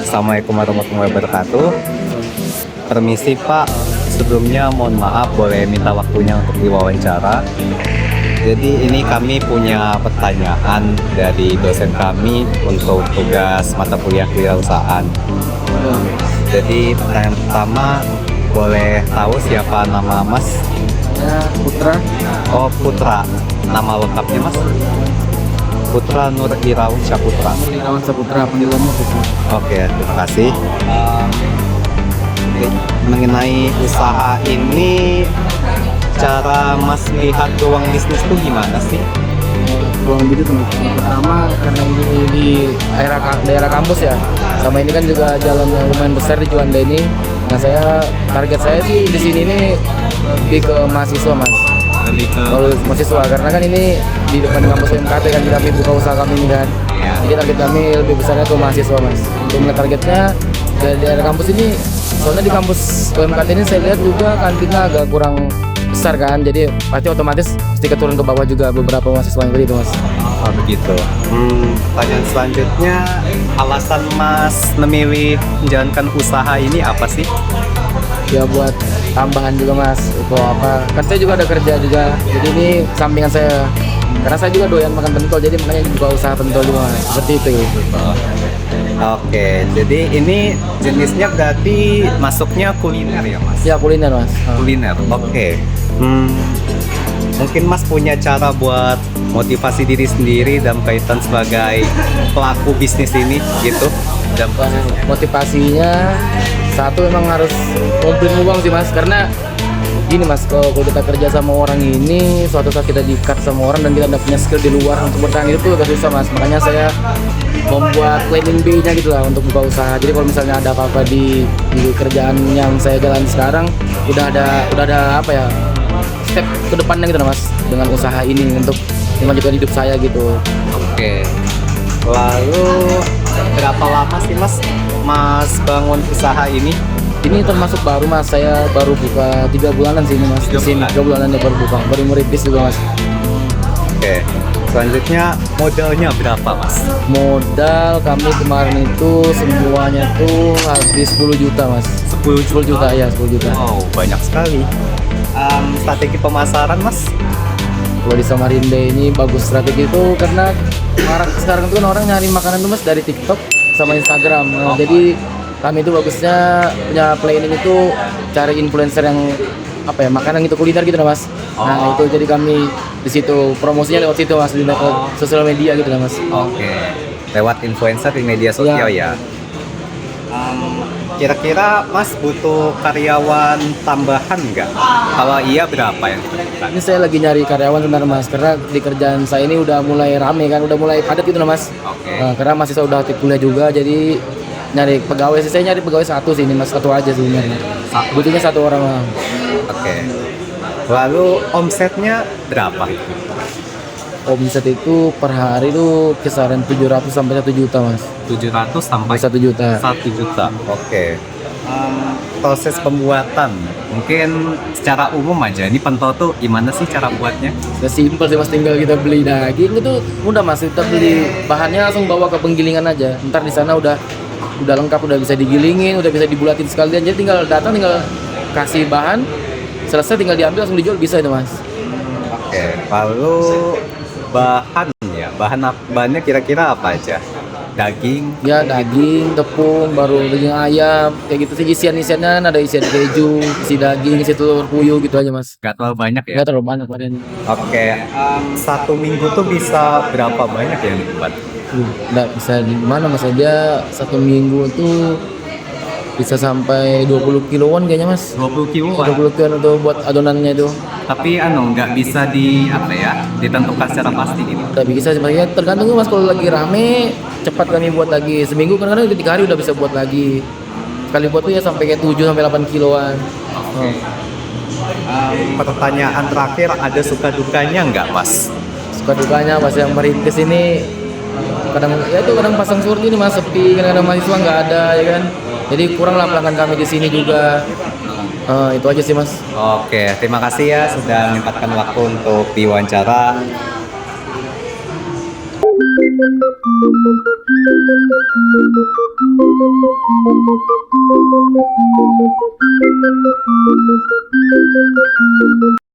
Assalamualaikum warahmatullahi wabarakatuh. Permisi Pak, sebelumnya mohon maaf boleh minta waktunya untuk diwawancara. Jadi ini kami punya pertanyaan dari dosen kami untuk tugas mata kuliah kewirausahaan. Jadi pertanyaan pertama, boleh tahu siapa nama Mas? Ya, Putra. Oh Putra, nama lengkapnya Mas? Putra Nur Irawan Saputra. Irawan Saputra, panggilannya Putra. Oke, terima kasih. Mengenai usaha ini, cara Mas lihat peluang bisnis itu gimana sih? Peluang gitu teman. Pertama karena ini di daerah kampus ya. Sama ini kan juga jalan yang lumayan besar di Juanda ini. Nah target saya sih di sini ini lebih ke mahasiswa Mas. Kalau mahasiswa karena kan ini di depan kampus UMKT kan kami buka usaha kami ini kan. Jadi target kami lebih besarnya ke mahasiswa Mas. Untuk targetnya dari daerah kampus ini, soalnya di kampus UMKT ini saya lihat juga kantinnya agak kurang besar kan, jadi pasti otomatis ketika turun ke bawah juga beberapa mahasiswa yang begitu Mas. Oh begitu. Pertanyaan selanjutnya, alasan Mas memilih menjalankan usaha ini apa sih? Ya buat tambahan juga Mas, untuk apa? Kan saya juga ada kerja juga, jadi ini sampingan saya. Karena saya juga doyan makan pentol, jadi makanya buka usaha pentol juga Mas. Seperti itu. Oke, jadi ini jenisnya berarti masuknya kuliner ya Mas? Ya kuliner Mas. Kuliner, oke. Mungkin Mas punya cara buat motivasi diri sendiri dalam kaitan sebagai pelaku bisnis ini gitu? Dan Motivasinya satu memang harus ngumpulin uang sih Mas, karena gini Mas, kalau kita kerja sama orang ini suatu saat kita di-cut sama orang dan kita tidak punya skill di luar untuk bertahan itu agak susah Mas. Makanya saya membuat planning B-nya gitu lah untuk buka usaha. Jadi kalau misalnya ada apa-apa di kerjaan yang saya jalan sekarang, udah ada apa ya, step ke depannya gitu lah Mas, dengan usaha ini untuk melanjutkan hidup saya gitu. Oke. Lalu berapa lama sih Mas bangun usaha ini? Ini termasuk baru Mas, saya baru buka 3 bulanan sih ini Mas. Di sini 3 bulanan ya baru buka, baru merintis juga Mas. Oke. Selanjutnya modalnya berapa Mas? Modal kami kemarin itu semuanya tuh habis 10 juta Mas. 10 juta ya, 10 juta. Wow, banyak sekali. Strategi pemasaran Mas? Kalau di Samarinda ini bagus strategi itu karena sekarang itu kan orang nyari makanan tuh Mas dari TikTok sama Instagram. Nah, jadi kami itu bagusnya punya planning itu cari influencer yang apa ya, makanan itu kuliner gitu lah Mas. Nah itu jadi kami di situ promosinya lewat situ Mas, di sosial media gitu lah Mas. Oke. Lewat influencer di media sosial ya. Kira-kira Mas butuh karyawan tambahan nggak? Kalau iya berapa yang diperlukan? Ini saya lagi nyari karyawan sebenarnya Mas, karena di kerjaan saya ini udah mulai rame kan, udah mulai padat gitu lah Mas. Oke. Karena mahasiswa udah aktif kuliah juga, jadi nyari pegawai sih, saya nyari pegawai satu sih ini Mas, satu aja sebenarnya. Butuhnya 1 orang Mas. Oke. Lalu omsetnya berapa? Omset itu per hari itu kisaran 700 sampai 1 juta Mas. 700 sampai 1 juta. 1 juta. Oke. Proses pembuatan mungkin secara umum aja, ini pentol tuh gimana sih cara buatnya? Ya simpel sih Mas, tinggal kita beli daging itu mudah Mas, kita beli bahannya langsung bawa ke penggilingan aja. Ntar di sana udah lengkap, udah bisa digilingin, udah bisa dibulatin sekalian. Jadi tinggal datang, tinggal kasih bahan, selesai tinggal diambil langsung dijual, bisa itu Mas. Oke. Lalu bahannya kira-kira apa aja? Daging? Ya daging, tepung, baru daging ayam, kayak gitu sih. Isian-isiannya ada isian keju, isi daging, isi telur puyuh gitu aja Mas. Gak terlalu banyak ya? Nggak terlalu banyak badannya. Oke. 1 minggu tuh bisa berapa banyak yang dibuat? Nggak bisa di mana Mas, dia 1 minggu tuh bisa sampai 20 kiloan kayaknya Mas. 20 kilo? 20 kiloan itu buat adonannya itu. Tapi nggak bisa ditentukan secara pasti gitu. Nggak bisa sih Mas, ya tergantung Mas, kalau lagi rame cepat kami buat lagi. Seminggu kadang-kadang 3 hari udah bisa buat lagi. Sekali buat tuh ya sampai kayak 7 sampai 8 kiloan. Oke. Pertanyaan terakhir, ada suka dukanya nggak Mas? Suka dukanya Mas yang merintis ini kadang pasang surut ini Mas, sepi, kadang-kadang mahasiswa nggak ada ya kan. Jadi kurang lah pelanggan kami di sini juga. Itu aja sih Mas. Oke, terima kasih ya sudah menyempatkan waktu untuk diwawancara.